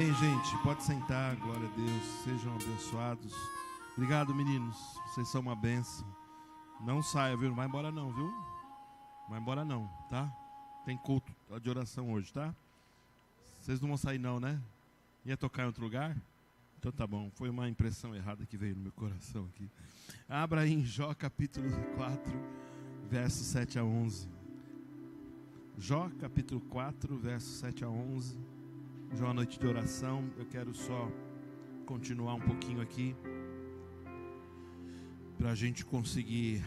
Bem, gente, pode sentar, glória a Deus, sejam abençoados. Obrigado, meninos, vocês são uma bênção. Não saia, viu? Não vai embora não, viu? Não vai embora não, tá? Tem culto de oração hoje, tá? Vocês não vão sair não, né? Ia tocar em outro lugar? Então tá bom, foi uma impressão errada que veio no meu coração aqui. Abra em Jó capítulo 4, versos 7 a 11. Jó capítulo 4, versos 7 a 11. Jó, a noite de oração. Eu quero só continuar um pouquinho aqui para a gente conseguir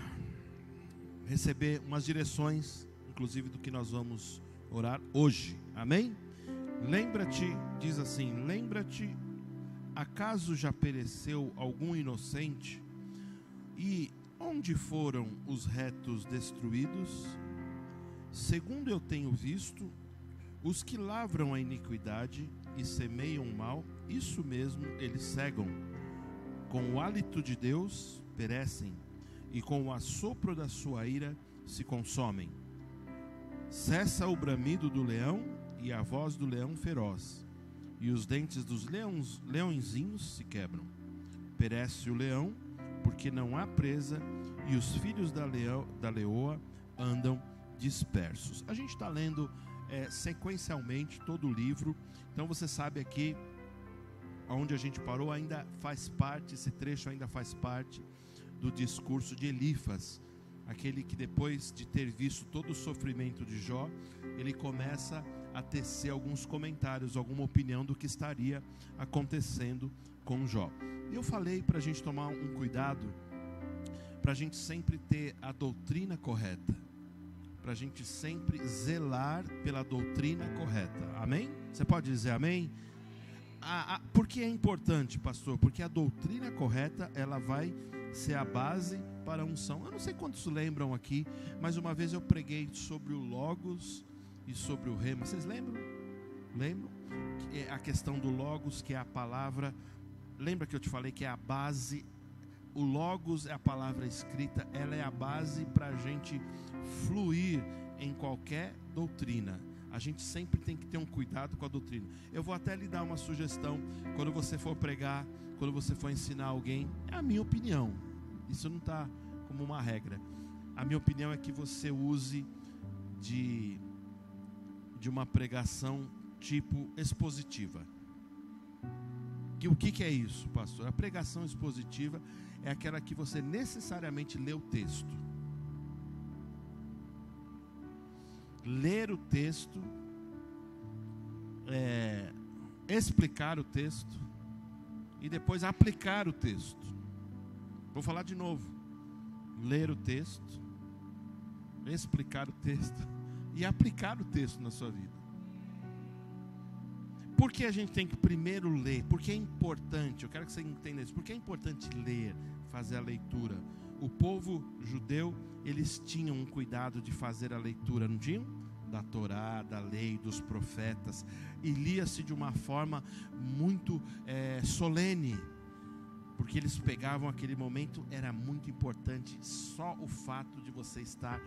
receber umas direções, inclusive do que nós vamos orar hoje, amém? Lembra-te, diz assim: lembra-te, acaso já pereceu algum inocente? E onde foram os retos destruídos? Segundo eu tenho visto, os que lavram a iniquidade e semeiam o mal, isso mesmo eles cegam. Com o hálito de Deus perecem, e com o assopro da sua ira se consomem. Cessa o bramido do leão e a voz do leão feroz, e os dentes dos leõezinhos se quebram. Perece o leão, porque não há presa, e os filhos da leoa andam dispersos. A gente está lendo sequencialmente todo o livro. Então você sabe aqui onde a gente parou ainda faz parte, esse trecho ainda faz parte do discurso de Elifas, aquele que depois de ter visto todo o sofrimento de Jó, ele começa a tecer alguns comentários, alguma opinião do que estaria acontecendo com Jó. E eu falei para a gente tomar um cuidado, para a gente sempre ter a doutrina correta, para a gente sempre zelar pela doutrina correta, amém? Você pode dizer amém? Por que é importante, pastor? Porque a doutrina correta, ela vai ser a base para a unção. Eu não sei quantos lembram aqui, mas uma vez eu preguei sobre o Logos e sobre o Rema. Vocês lembram? Lembram? A questão do Logos, que é a palavra. Lembra que eu te falei que é a base? O Logos é a palavra escrita, ela é a base para a gente fluir em qualquer doutrina. A gente sempre tem que ter um cuidado com a doutrina. Eu vou até lhe dar uma sugestão, quando você for pregar, quando você for ensinar alguém, é a minha opinião, isso não está como uma regra. A minha opinião é que você use de uma pregação tipo expositiva. O que é isso, pastor? A pregação expositiva é aquela que você necessariamente lê o texto. Ler o texto, explicar o texto e depois aplicar o texto. Vou falar de novo. Ler o texto, explicar o texto e aplicar o texto na sua vida. Por que a gente tem que primeiro ler? Porque é importante, eu quero que você entenda isso. Porque é importante ler, fazer a leitura. O povo judeu, eles tinham um cuidado de fazer a leitura, não tinham? Da Torá, da lei, dos profetas. E lia-se de uma forma muito solene. Porque eles pegavam aquele momento, era muito importante só o fato de você estar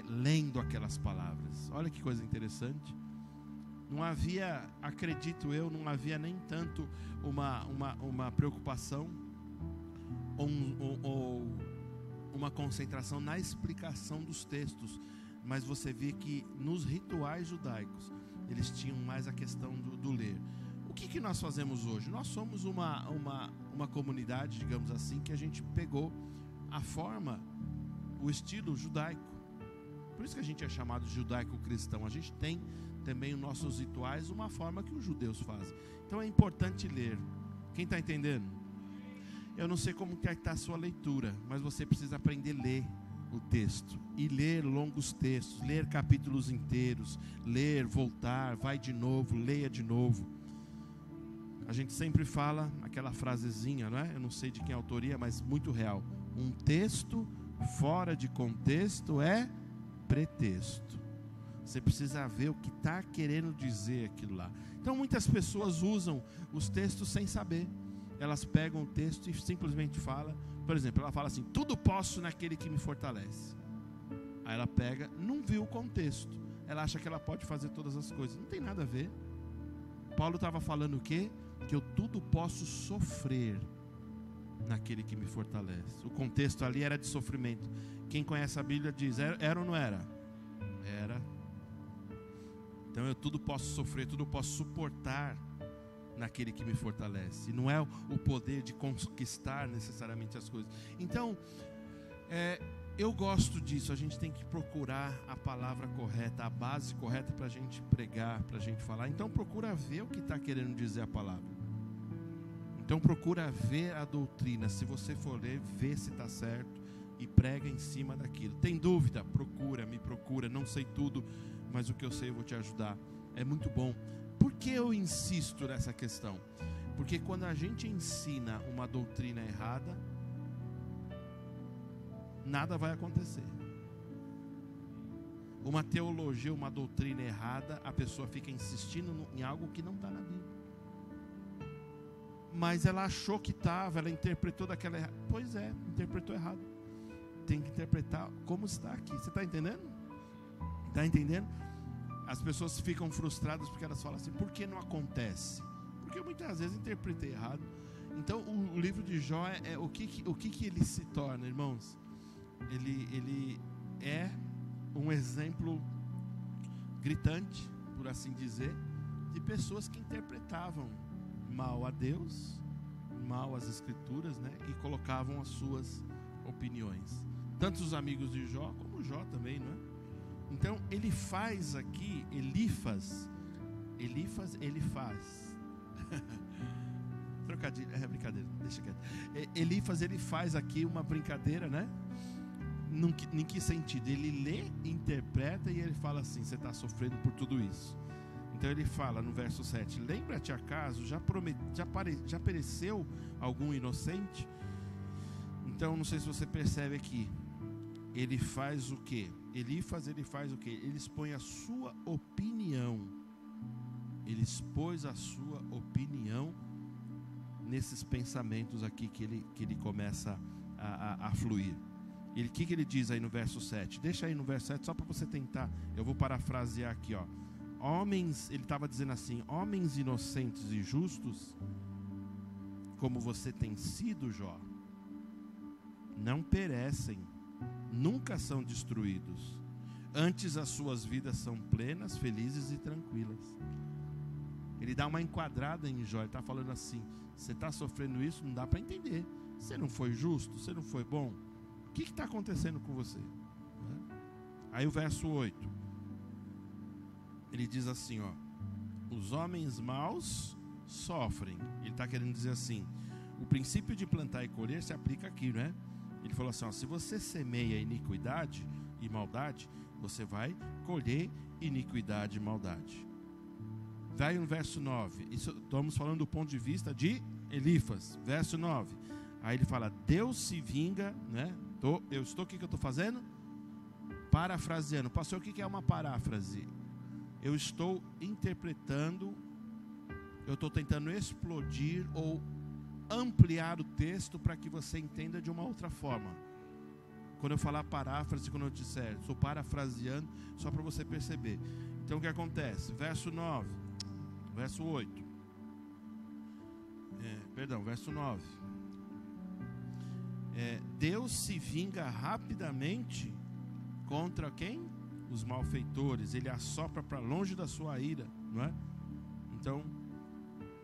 lendo aquelas palavras. Olha que coisa interessante. Não havia, acredito eu, não havia nem tanto uma preocupação ou uma concentração na explicação dos textos, mas você vê que nos rituais judaicos eles tinham mais a questão do ler. O que nós fazemos hoje? Nós somos uma comunidade, digamos assim, que a gente pegou a forma, o estilo judaico. Por isso que a gente é chamado de judaico-cristão. A gente tem também os nossos rituais, uma forma que os judeus fazem. Então é importante ler. Quem está entendendo? Eu não sei como que está a sua leitura, mas você precisa aprender a ler o texto. E ler longos textos, ler capítulos inteiros, ler, voltar, vai de novo, leia de novo. A gente sempre fala aquela frasezinha, não é? Eu não sei de quem é a autoria, mas muito real. Um texto fora de contexto é pretexto. Você precisa ver o que está querendo dizer aquilo lá. Então muitas pessoas usam os textos sem saber. Elas pegam o texto e simplesmente falam. Por exemplo, ela fala assim: tudo posso naquele que me fortalece. Aí ela pega, não viu o contexto. Ela acha que ela pode fazer todas as coisas. Não tem nada a ver. Paulo estava falando o quê? Que eu tudo posso sofrer naquele que me fortalece. O contexto ali era de sofrimento. Quem conhece a Bíblia diz, era ou não era? Era. Então eu tudo posso sofrer, tudo posso suportar naquele que me fortalece. E não é o poder de conquistar necessariamente as coisas. Então, eu gosto disso. A gente tem que procurar a palavra correta, a base correta para a gente pregar, para a gente falar. Então procura ver o que está querendo dizer a palavra. Então procura ver a doutrina. Se você for ler, vê se está certo e prega em cima daquilo. Tem dúvida? Me procura. Não sei tudo, mas o que eu sei eu vou te ajudar. É muito bom. Por que eu insisto nessa questão? Porque quando a gente ensina uma doutrina errada, nada vai acontecer. Uma teologia, uma doutrina errada, a pessoa fica insistindo em algo que não está na Bíblia. Mas ela achou que estava, ela interpretou daquela errada. Pois é, interpretou errado. Tem que interpretar como está aqui. Você está entendendo? Está entendendo? As pessoas ficam frustradas porque elas falam assim, por que não acontece? Porque eu muitas vezes interpretei errado. Então o livro de Jó o que ele se torna, irmãos? Ele é um exemplo gritante, por assim dizer, de pessoas que interpretavam mal a Deus, mal as Escrituras, né? E colocavam as suas opiniões. Tanto os amigos de Jó, como Jó também, não é? Então ele faz aqui, Elifaz, ele faz. Trocadilho, brincadeira, deixa quieto. Elifaz, ele faz aqui uma brincadeira, né? Em que sentido? Ele lê, interpreta e ele fala assim, você está sofrendo por tudo isso. Então ele fala no verso 7, lembra-te acaso, já pereceu algum inocente? Então não sei se você percebe aqui, ele faz o quê? Elifaz, ele faz o quê? Ele expõe a sua opinião. Ele expôs a sua opinião nesses pensamentos aqui que ele começa a fluir. O que ele diz aí no verso 7? Deixa aí no verso 7 só para você tentar. Eu vou parafrasear aqui, ó. Homens, ele estava dizendo assim, homens inocentes e justos, como você tem sido, Jó, não perecem, nunca são destruídos. Antes as suas vidas são plenas, felizes e tranquilas. Ele dá uma enquadrada em Jó, ele está falando assim, você está sofrendo isso, não dá para entender. Você não foi justo, você não foi bom. O que está acontecendo com você? Aí o verso 8, ele diz assim, ó, os homens maus sofrem. Ele está querendo dizer assim, o princípio de plantar e colher se aplica aqui, né? Ele falou assim, ó, se você semeia iniquidade e maldade, você vai colher iniquidade e maldade. Vai no verso 9, isso, estamos falando do ponto de vista de Elifaz, verso 9. Aí ele fala, Deus se vinga, né? Eu estou, o que eu estou fazendo? Parafraseando. Pastor, o que é uma paráfrase? Eu estou interpretando, eu estou tentando explodir ou ampliar o texto para que você entenda de uma outra forma. Quando eu falar paráfrase, quando eu disser, estou parafraseando, só para você perceber. Então o que acontece? Verso 9, verso 8. Verso 9. Deus se vinga rapidamente contra quem? Os malfeitores. Ele assopra para longe da sua ira, não é? Então,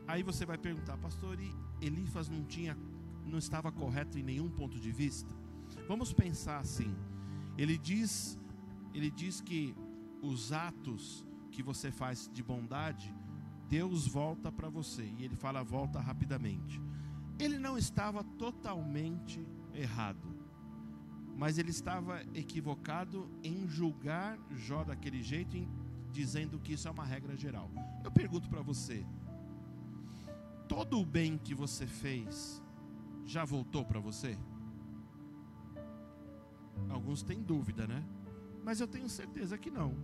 aí você vai perguntar, pastor, e Elifaz não estava correto em nenhum ponto de vista? Vamos pensar assim. Ele diz que os atos que você faz de bondade, Deus volta para você. E ele fala, volta rapidamente. Ele não estava totalmente errado, mas ele estava equivocado em julgar Jó daquele jeito, dizendo que isso é uma regra geral. Eu pergunto para você, todo o bem que você fez já voltou para você? Alguns têm dúvida, né? Mas eu tenho certeza que não.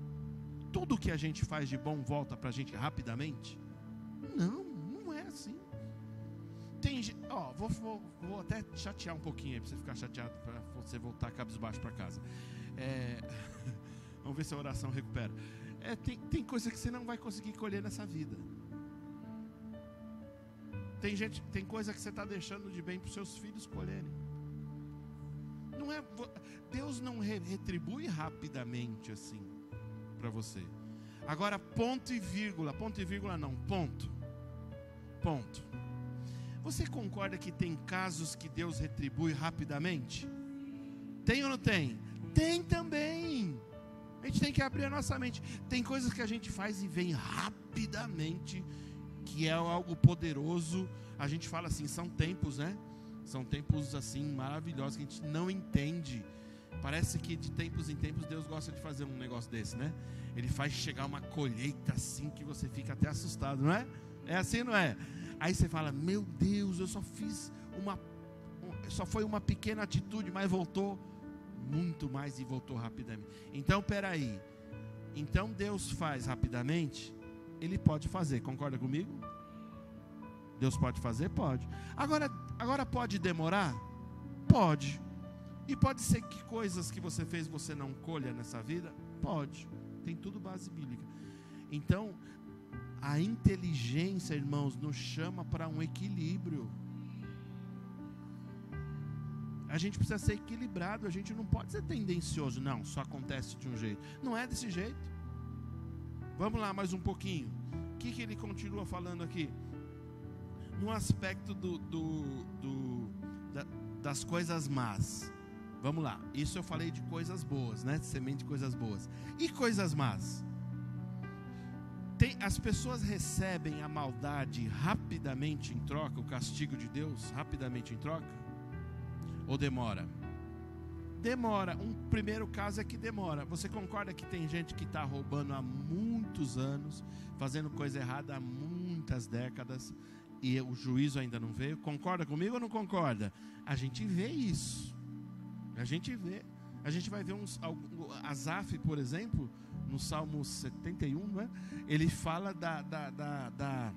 Tudo que a gente faz de bom volta para a gente rapidamente? Não é assim. Vou até chatear um pouquinho aí, para você ficar chateado, para você voltar cabisbaixo para casa. Vamos ver se a oração recupera. Tem coisa que você não vai conseguir colher nessa vida. Tem coisa que você está deixando de bem para os seus filhos colherem. Deus não retribui rapidamente assim para você. Agora, ponto e vírgula não, ponto. Você concorda que tem casos que Deus retribui rapidamente? Tem ou não tem? Tem também. A gente tem que abrir a nossa mente. Tem coisas que a gente faz e vem rapidamente, que é algo poderoso. A gente fala assim, são tempos, né? São tempos assim maravilhosos que a gente não entende. Parece que de tempos em tempos Deus gosta de fazer um negócio desse, né? Ele faz chegar uma colheita assim que você fica até assustado, não é? É assim, não é? Aí você fala, meu Deus, eu só fiz só foi uma pequena atitude, mas voltou muito mais e voltou rapidamente. Então, peraí. Então Deus faz rapidamente? Ele pode fazer, concorda comigo? Deus pode fazer? Pode. Agora pode demorar? Pode. E pode ser que coisas que você fez você não colha nessa vida? Pode. Tem tudo base bíblica. Então, a inteligência, irmãos, nos chama para um equilíbrio. A gente precisa ser equilibrado, a gente não pode ser tendencioso. Não, só acontece de um jeito. Não é desse jeito. Vamos lá mais um pouquinho. O que ele continua falando aqui? No aspecto das coisas más. Vamos lá. Isso eu falei de coisas boas, né? Semente de coisas boas. E coisas más? As pessoas recebem a maldade rapidamente em troca, o castigo de Deus rapidamente em troca? Ou demora? Demora. Um primeiro caso é que demora. Você concorda que tem gente que está roubando há muitos anos, fazendo coisa errada há muitas décadas, e o juízo ainda não veio? Concorda comigo ou não concorda? A gente vê isso. A gente vê. A gente vai ver Asaf, por exemplo, no Salmo 71, não é? Ele fala da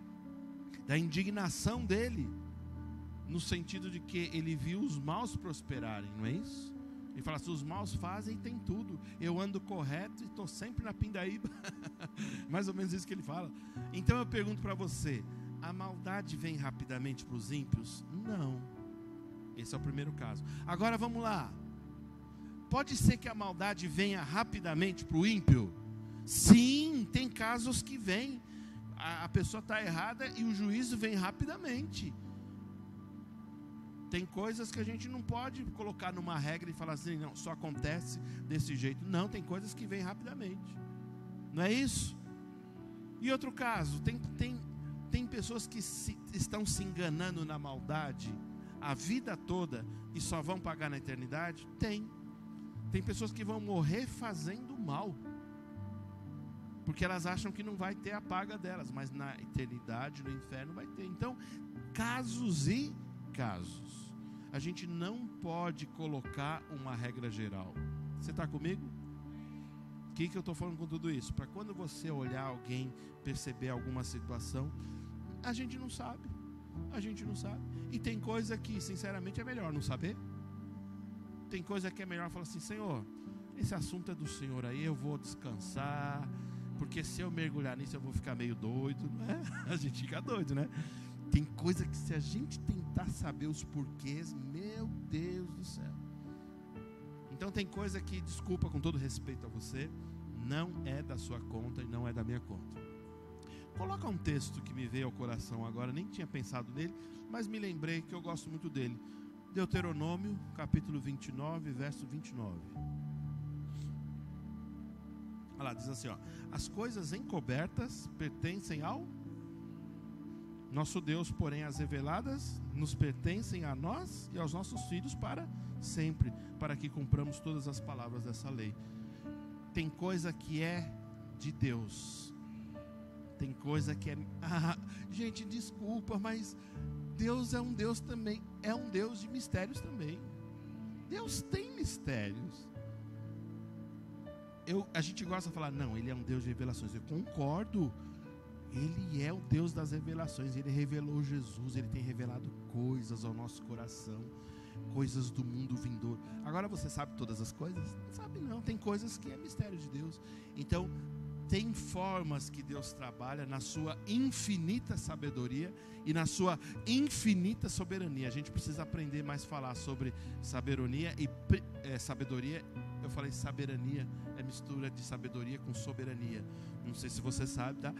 indignação dele, no sentido de que ele viu os maus prosperarem, não é isso? Ele fala assim, os maus fazem e tem tudo. Eu ando correto e estou sempre na pindaíba. Mais ou menos isso que ele fala. Então eu pergunto para você, a maldade vem rapidamente para os ímpios? Não. Esse é o primeiro caso. Agora vamos lá. Pode ser que a maldade venha rapidamente para o ímpio? Sim, tem casos que vem. A pessoa está errada e o juízo vem rapidamente. Tem coisas que a gente não pode colocar numa regra e falar assim, não, só acontece desse jeito. Não, tem coisas que vêm rapidamente. Não é isso? E outro caso, tem pessoas que estão se enganando na maldade a vida toda e só vão pagar na eternidade? Tem pessoas que vão morrer fazendo mal, porque elas acham que não vai ter a paga delas, mas na eternidade, no inferno, vai ter. Então, casos e casos. A gente não pode colocar uma regra geral. Você está comigo? O que eu estou falando com tudo isso? Para quando você olhar alguém, perceber alguma situação, a gente não sabe. A gente não sabe. E tem coisa que, sinceramente, é melhor não saber. Tem coisa que é melhor falar assim, Senhor, esse assunto é do Senhor aí, eu vou descansar, porque se eu mergulhar nisso eu vou ficar meio doido, né? A gente fica doido, né? Tem coisa que se a gente tentar saber os porquês, meu Deus do céu. Então tem coisa que, desculpa com todo respeito a você, não é da sua conta e não é da minha conta. Coloca um texto que me veio ao coração agora, nem tinha pensado nele, mas me lembrei que eu gosto muito dele. Deuteronômio, capítulo 29, verso 29. Olha lá, diz assim, ó: as coisas encobertas pertencem ao nosso Deus, porém as reveladas nos pertencem a nós e aos nossos filhos para sempre, para que cumpramos todas as palavras dessa lei. Tem coisa que é de Deus, tem coisa que é... gente, desculpa, mas Deus é um Deus também, é um Deus de mistérios também. Deus tem mistérios. A gente gosta de falar, não, Ele é um Deus de revelações. Eu concordo. Ele é o Deus das revelações. Ele revelou Jesus. Ele tem revelado coisas ao nosso coração, coisas do mundo vindouro. Agora você sabe todas as coisas? Não sabe não. Tem coisas que é mistério de Deus. Então, Tem formas que Deus trabalha na sua infinita sabedoria e na sua infinita soberania. A gente precisa aprender mais a falar sobre sabedoria e sabedoria. Eu falei soberania, é mistura de sabedoria com soberania. Não sei se você sabe, tá?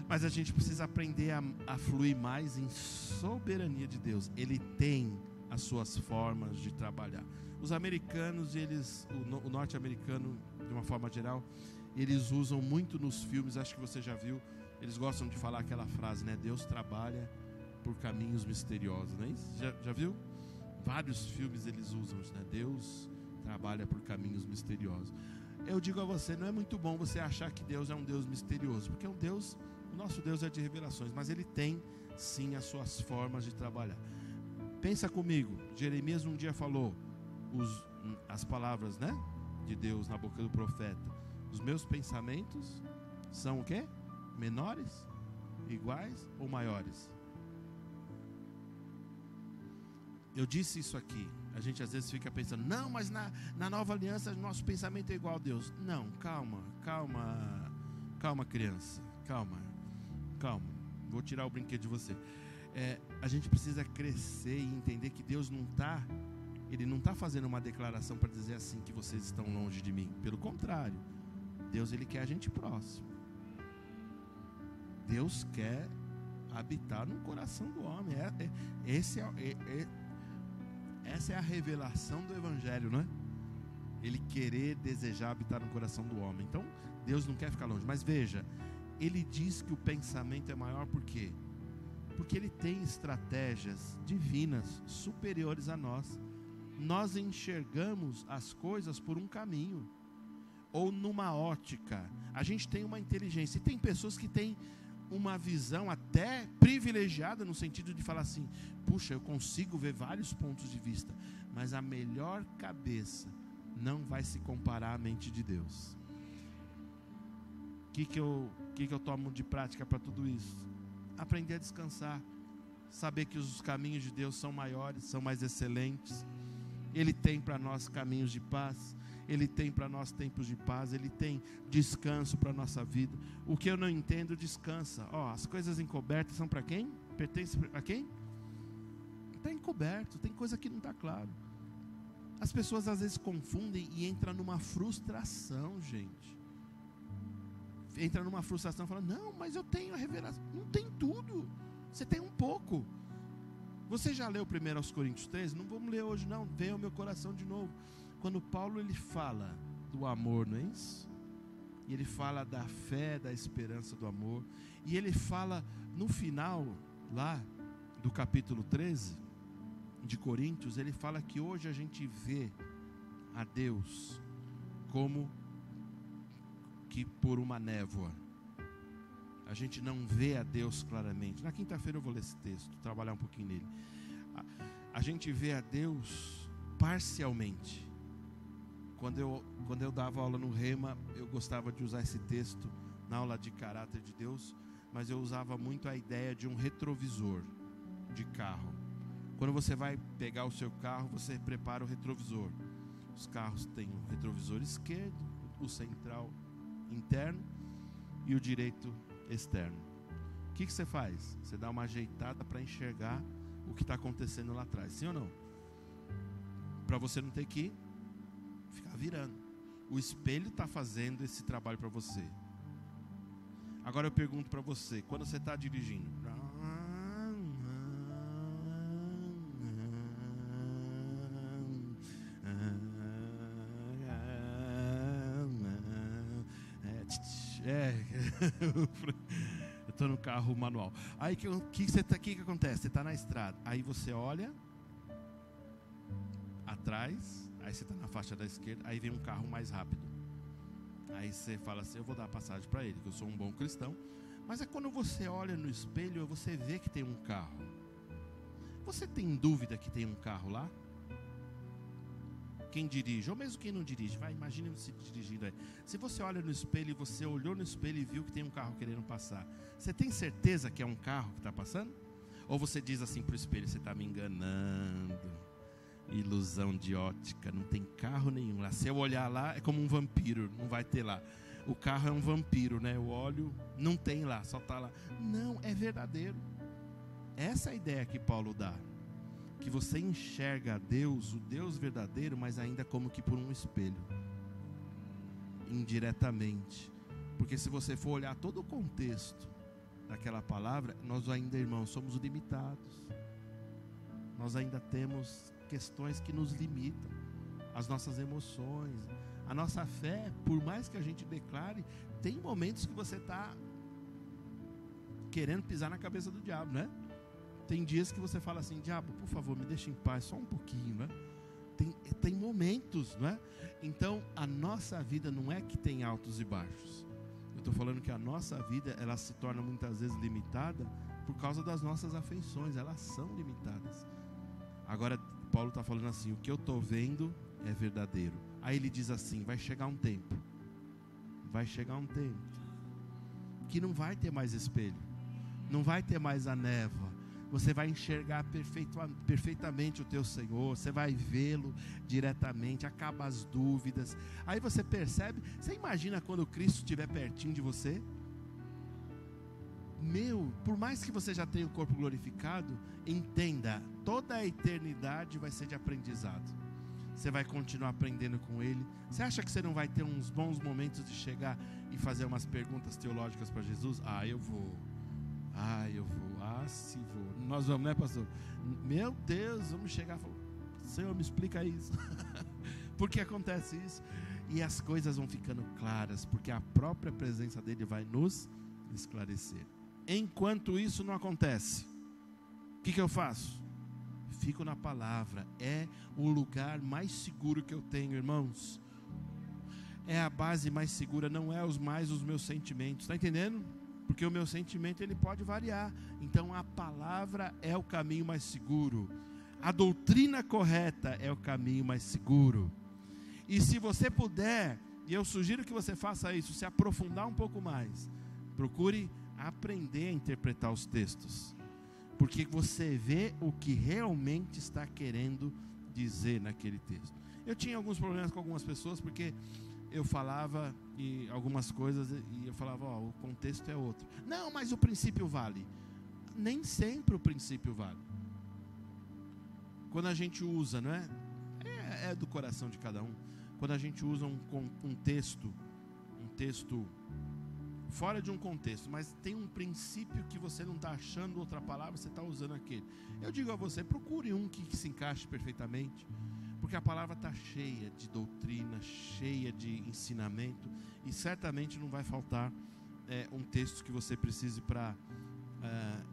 Mas a gente precisa aprender a fluir mais em soberania de Deus. Ele tem as suas formas de trabalhar. Os americanos, o norte-americano, de uma forma geral, eles usam muito nos filmes, acho que você já viu, eles gostam de falar aquela frase, né? Deus trabalha por caminhos misteriosos, não é isso? Já viu? Vários filmes eles usam isso, né? Deus trabalha por caminhos misteriosos. Eu digo a você, não é muito bom você achar que Deus é um Deus misterioso, porque o nosso Deus é de revelações, mas Ele tem sim as suas formas de trabalhar. Pensa comigo, Jeremias um dia falou as palavras, né, de Deus na boca do profeta. Os meus pensamentos são o quê? Menores, iguais ou maiores? Eu disse isso aqui. A gente às vezes fica pensando, não, mas na nova aliança nosso pensamento é igual a Deus. Não, calma, criança, calma. Vou tirar o brinquedo de você. A gente precisa crescer e entender que Deus Ele não está fazendo uma declaração para dizer assim que vocês estão longe de mim. Pelo contrário, Deus Ele quer a gente próximo. Deus quer habitar no coração do homem. Essa é a revelação do Evangelho, não é? Ele querer, desejar habitar no coração do homem. Então, Deus não quer ficar longe. Mas veja, Ele diz que o pensamento é maior por quê? Porque Ele tem estratégias divinas superiores a nós. Nós enxergamos as coisas por um caminho ou numa ótica. A gente tem uma inteligência e tem pessoas que têm uma visão até privilegiada no sentido de falar assim, puxa, eu consigo ver vários pontos de vista, mas a melhor cabeça não vai se comparar à mente de Deus. O que eu tomo de prática para tudo isso? Aprender a descansar, saber que os caminhos de Deus são maiores, são mais excelentes. Ele tem para nós caminhos de paz, Ele tem para nós tempos de paz, Ele tem descanso para a nossa vida. O que eu não entendo, descansa. As coisas encobertas são para quem? Pertencem a quem? Está encoberto, tem coisa que não está claro. As pessoas às vezes confundem e entram numa frustração, gente. Entra numa frustração, fala, não, mas eu tenho a revelação. Não tem tudo, você tem um pouco. Você já leu 1 Coríntios 13? Não vamos ler hoje não, veio ao meu coração de novo. Quando Paulo ele fala do amor, não é isso? E ele fala da fé, da esperança, do amor. E ele fala no final, lá do capítulo 13 de Coríntios, ele fala que hoje a gente vê a Deus como que por uma névoa. A gente não vê a Deus claramente. Na quinta-feira eu vou ler esse texto, trabalhar um pouquinho nele. A gente vê a Deus parcialmente. Quando eu dava aula no Rema, eu gostava de usar esse texto na aula de caráter de Deus, mas eu usava muito a ideia de um retrovisor de carro. Quando você vai pegar o seu carro, você prepara o retrovisor. Os carros têm o retrovisor esquerdo, o central interno e o direito externo. O que você faz? Você dá uma ajeitada para enxergar o que está acontecendo lá atrás, sim ou não? Para você não ter que ficar virando. O espelho está fazendo esse trabalho para você. Agora eu pergunto para você, quando você está dirigindo, eu estou no carro manual. Aí que acontece? Você está na estrada, aí você olha atrás, aí você está na faixa da esquerda, aí vem um carro mais rápido. Aí você fala assim, eu vou dar passagem para ele, que eu sou um bom cristão. Mas é quando você olha no espelho, você vê que tem um carro. Você tem dúvida que tem um carro lá? Quem dirige, ou mesmo quem não dirige, imagine se dirigindo aí. Se você olha no espelho e você olhou no espelho e viu que tem um carro querendo passar, você tem certeza que é um carro que está passando? Ou você diz assim para o espelho, você está me enganando, ilusão de ótica, não tem carro nenhum lá. Se eu olhar lá, é como um vampiro, não vai ter lá. o carro é um vampiro, né? O óleo não tem lá, só está lá. Não, é verdadeiro. Essa é a ideia que Paulo dá. Que você enxerga a Deus, o Deus verdadeiro, mas ainda como que por um espelho. Indiretamente. Porque se você for olhar todo o contexto daquela palavra, nós ainda, irmãos, somos limitados. Nós ainda temos questões que nos limitam. As nossas emoções, a nossa fé, por mais que a gente declare, tem momentos que você está querendo pisar na cabeça do diabo, né? Tem dias que você fala assim: diabo, por favor, me deixa em paz só um pouquinho, né? Tem momentos, não é? Então, a nossa vida não é que tem altos e baixos. Eu estou falando que a nossa vida, ela se torna muitas vezes limitada por causa das nossas afeições, elas são limitadas. Agora, Paulo está falando assim: o que eu estou vendo é verdadeiro. Aí ele diz assim: vai chegar um tempo que não vai ter mais espelho, não vai ter mais a névoa. Você vai enxergar perfeitamente o teu Senhor, você vai vê-lo diretamente, acaba as dúvidas. Aí você percebe, você imagina quando Cristo estiver pertinho de você? Por mais que você já tenha o corpo glorificado, entenda, toda a eternidade vai ser de aprendizado. Você vai continuar aprendendo com Ele. Você acha que você não vai ter uns bons momentos de chegar e fazer umas perguntas teológicas para Jesus? Eu vou. Se vou. Nós vamos, né, pastor? Meu Deus, vamos chegar e falar: Senhor, me explica isso. Por que acontece isso? E as coisas vão ficando claras, porque a própria presença dele vai nos esclarecer. Enquanto isso não acontece, o que eu faço? Fico na palavra. É o lugar mais seguro que eu tenho, irmãos. É a base mais segura, não é os meus sentimentos. Está entendendo? Porque o meu sentimento, ele pode variar. Então a palavra é o caminho mais seguro. A doutrina correta é o caminho mais seguro. E se você puder, e eu sugiro que você faça isso, se aprofundar um pouco mais, procure aprender a interpretar os textos. Porque você vê o que realmente está querendo dizer naquele texto. Eu tinha alguns problemas com algumas pessoas, porque eu falava algumas coisas e eu falava: o contexto é outro. Não, mas o princípio vale. Nem sempre o princípio vale. Quando a gente usa, não é? É do coração de cada um. Quando a gente usa um texto fora de um contexto, mas tem um princípio que você não está achando outra palavra, você está usando aquele. Eu digo a você: procure um que se encaixe perfeitamente. Porque a palavra está cheia de doutrina, cheia de ensinamento, e certamente não vai faltar um texto que você precise para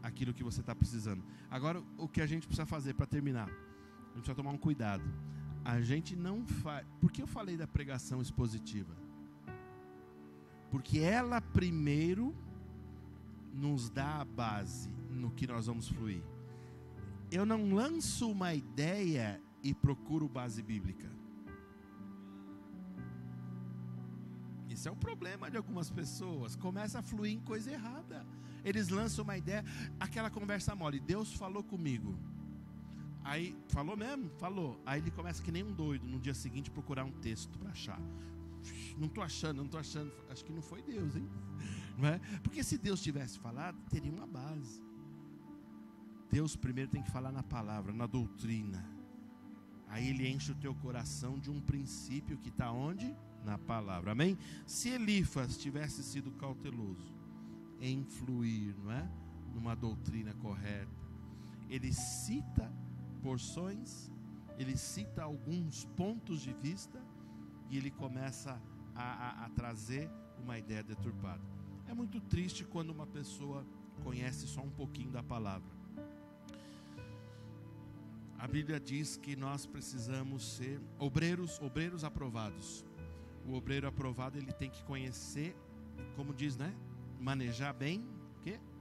aquilo que você está precisando. Agora, o que a gente precisa fazer para terminar? A gente precisa tomar um cuidado. A gente não faz... Por que eu falei da pregação expositiva? Porque ela primeiro nos dá a base no que nós vamos fluir. Eu não lanço uma ideia e procuro base bíblica. Isso é o problema de algumas pessoas. Começa a fluir em coisa errada. Eles lançam uma ideia, aquela conversa mole: Deus falou comigo. Aí, falou mesmo? Falou. Aí ele começa que nem um doido no dia seguinte procurar um texto para achar. Não estou achando. Acho que não foi Deus, hein? Não é? Porque se Deus tivesse falado, teria uma base. Deus primeiro tem que falar na palavra, na doutrina. Aí ele enche o teu coração de um princípio que está onde? Na palavra, amém? Se Elifas tivesse sido cauteloso em fluir, não é? Numa doutrina correta, ele cita porções, ele cita alguns pontos de vista, e ele começa a trazer uma ideia deturpada. É muito triste quando uma pessoa conhece só um pouquinho da palavra. A Bíblia diz que nós precisamos ser obreiros aprovados. O obreiro aprovado, ele tem que conhecer, como diz, né? Manejar bem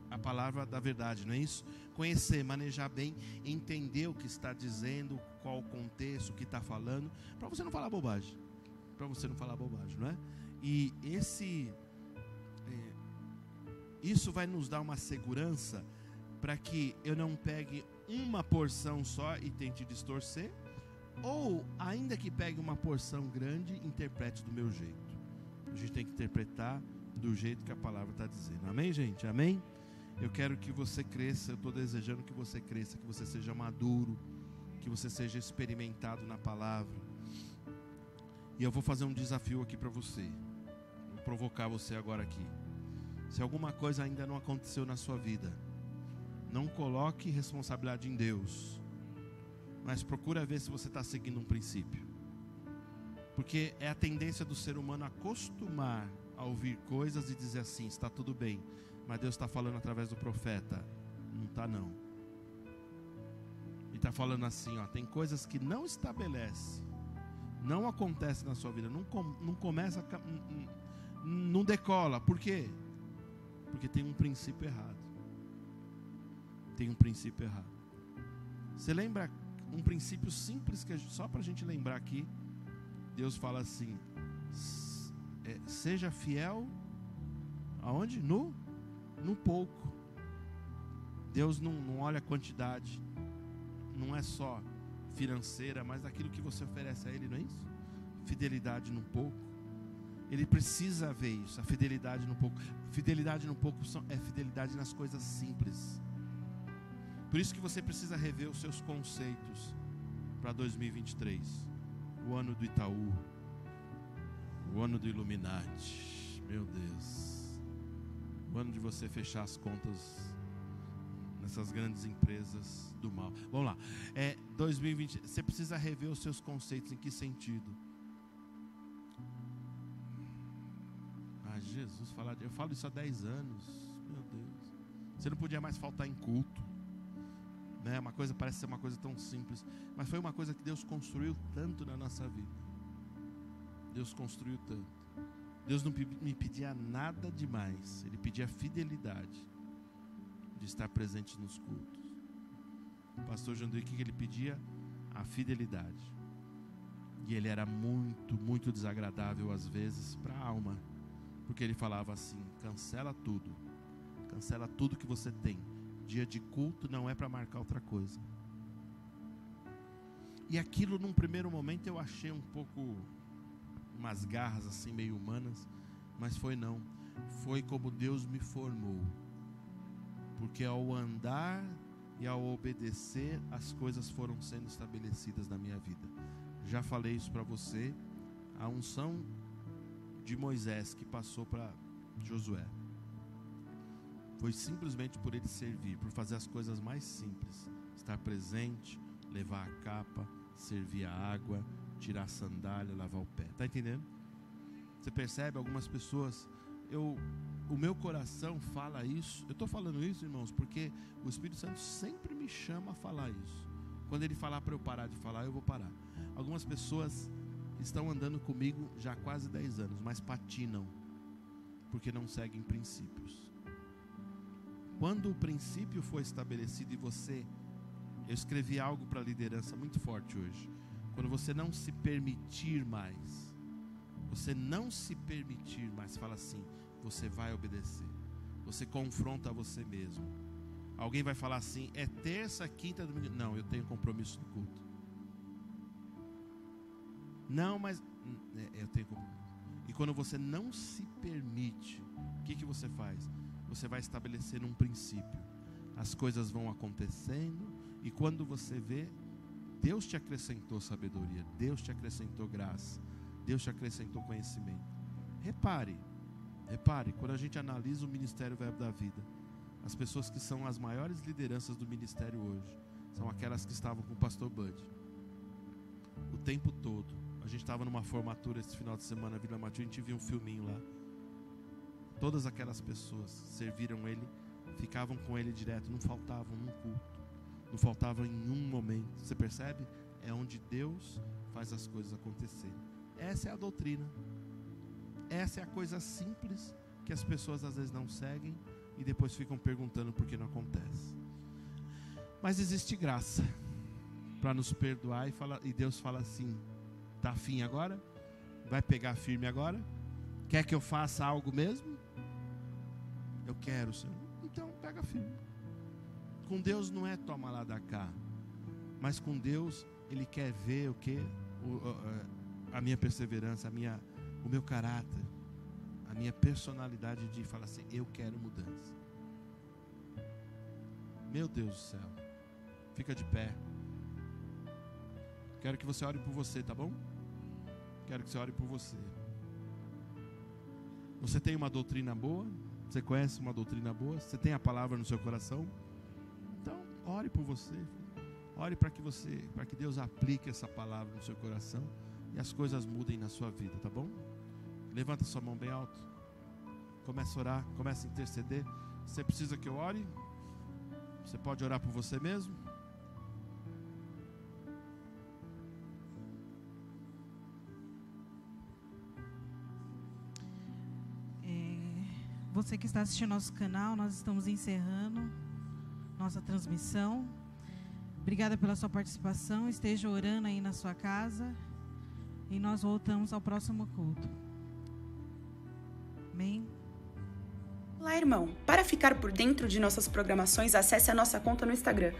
a palavra da verdade, não é isso? Conhecer, manejar bem, entender o que está dizendo, qual o contexto, o que está falando, para você não falar bobagem. Não é? E isso vai nos dar uma segurança para que eu não pegue uma porção só e tente distorcer, ou ainda que pegue uma porção grande, interprete do meu jeito. A gente tem que interpretar do jeito que a palavra está dizendo. Amém, gente? Amém? Eu quero que você cresça, eu estou desejando que você cresça, que você seja maduro, que você seja experimentado na palavra. E eu vou fazer um desafio aqui para você. Vou provocar você agora aqui. Se alguma coisa ainda não aconteceu na sua vida, não coloque responsabilidade em Deus, mas procura ver se você está seguindo um princípio. Porque é a tendência do ser humano acostumar a ouvir coisas e dizer assim, está tudo bem, mas Deus está falando através do profeta. Não está não. E está falando assim, ó, tem coisas que não estabelece, não acontece na sua vida, não começa, não decola. Por quê? Porque tem um princípio errado. Tem um princípio errado. Você lembra um princípio simples, que só para a gente lembrar aqui, Deus fala assim, seja fiel, aonde? No pouco. Deus não olha a quantidade, não é só financeira, mas daquilo que você oferece a Ele, não é isso? Fidelidade no pouco. Ele precisa ver isso, a fidelidade no pouco. Fidelidade no pouco é fidelidade nas coisas simples. Por isso que você precisa rever os seus conceitos para 2023. O ano do Itaú, o ano do Illuminati, meu Deus. O ano de você fechar as contas nessas grandes empresas do mal. Vamos lá. 2020, você precisa rever os seus conceitos. Em que sentido? Jesus, eu falo isso há 10 anos. Meu Deus. Você não podia mais faltar em culto, né? Uma coisa parece ser uma coisa tão simples, mas foi uma coisa que Deus construiu tanto na nossa vida. Deus construiu tanto. Deus não me pedia nada demais. Ele pedia fidelidade de estar presente nos cultos. O pastor Janduí, o que ele pedia? A fidelidade. E ele era muito, muito desagradável às vezes para a alma. Porque ele falava assim, cancela tudo que você tem. Dia de culto não é para marcar outra coisa. E aquilo num primeiro momento eu achei um pouco, umas garras assim meio humanas, mas foi como Deus me formou. Porque ao andar e ao obedecer, as coisas foram sendo estabelecidas na minha vida. Já falei isso para você, a unção de Moisés que passou para Josué foi simplesmente por ele servir, por fazer as coisas mais simples, estar presente, levar a capa, servir a água, tirar a sandália, lavar o pé. Está entendendo? Você percebe? Algumas pessoas, o meu coração fala isso. Eu estou falando isso, irmãos, porque o Espírito Santo sempre me chama a falar isso. Quando ele falar para eu parar de falar, eu vou parar. Algumas pessoas estão andando comigo já há quase 10 anos, mas patinam, porque não seguem princípios. Quando o princípio foi estabelecido e eu escrevi algo para a liderança muito forte hoje. Quando você não se permitir mais, fala assim, você vai obedecer. Você confronta você mesmo. Alguém vai falar assim, é terça, quinta, domingo. Não, eu tenho compromisso no culto. Não, mas eu tenho compromisso. E quando você não se permite, o que você faz? Você vai estabelecer um princípio. As coisas vão acontecendo e quando você vê, Deus te acrescentou sabedoria, Deus te acrescentou graça, Deus te acrescentou conhecimento. Repare, quando a gente analisa o Ministério Verbo da Vida, as pessoas que são as maiores lideranças do ministério hoje, são aquelas que estavam com o pastor Bud o tempo todo. A gente estava numa formatura esse final de semana na Vila Matilde, a gente viu um filminho lá. Todas aquelas pessoas serviram ele, ficavam com ele direto, não faltavam num culto, não faltavam em um momento. Você percebe? É onde Deus faz as coisas acontecerem. Essa é a doutrina. Essa é a coisa simples que as pessoas às vezes não seguem e depois ficam perguntando por que não acontece. Mas existe graça para nos perdoar e Deus fala assim, tá afim agora? Vai pegar firme agora? Quer que eu faça algo mesmo? Eu quero, Senhor. Então pega firme. Com Deus não é toma lá da cá, mas com Deus Ele quer ver o que? A minha perseverança, o meu caráter. a minha personalidade de falar assim, eu quero mudança. Meu Deus do céu. Fica de pé. Quero que você ore por você, tá bom? Quero que você ore por você. Você tem uma doutrina boa? Você conhece uma doutrina boa? Você tem a palavra no seu coração? Então, ore por você. Ore para que Deus aplique essa palavra no seu coração e as coisas mudem na sua vida, tá bom? Levanta sua mão bem alto. Começa a orar, começa a interceder. Você precisa que eu ore? Você pode orar por você mesmo? Você que está assistindo nosso canal, nós estamos encerrando nossa transmissão. Obrigada pela sua participação. Esteja orando aí na sua casa. E nós voltamos ao próximo culto. Amém? Olá, irmão. Para ficar por dentro de nossas programações, acesse a nossa conta no Instagram,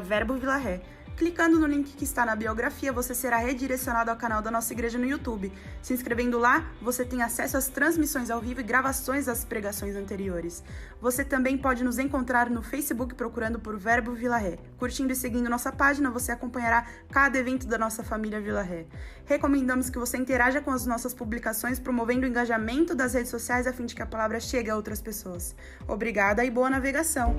@verbovilaré. Clicando no link que está na biografia, você será redirecionado ao canal da nossa igreja no YouTube. Se inscrevendo lá, você tem acesso às transmissões ao vivo e gravações das pregações anteriores. Você também pode nos encontrar no Facebook procurando por Verbo Vila Ré. Curtindo e seguindo nossa página, você acompanhará cada evento da nossa família Vila Ré. Recomendamos que você interaja com as nossas publicações, promovendo o engajamento das redes sociais a fim de que a palavra chegue a outras pessoas. Obrigada e boa navegação!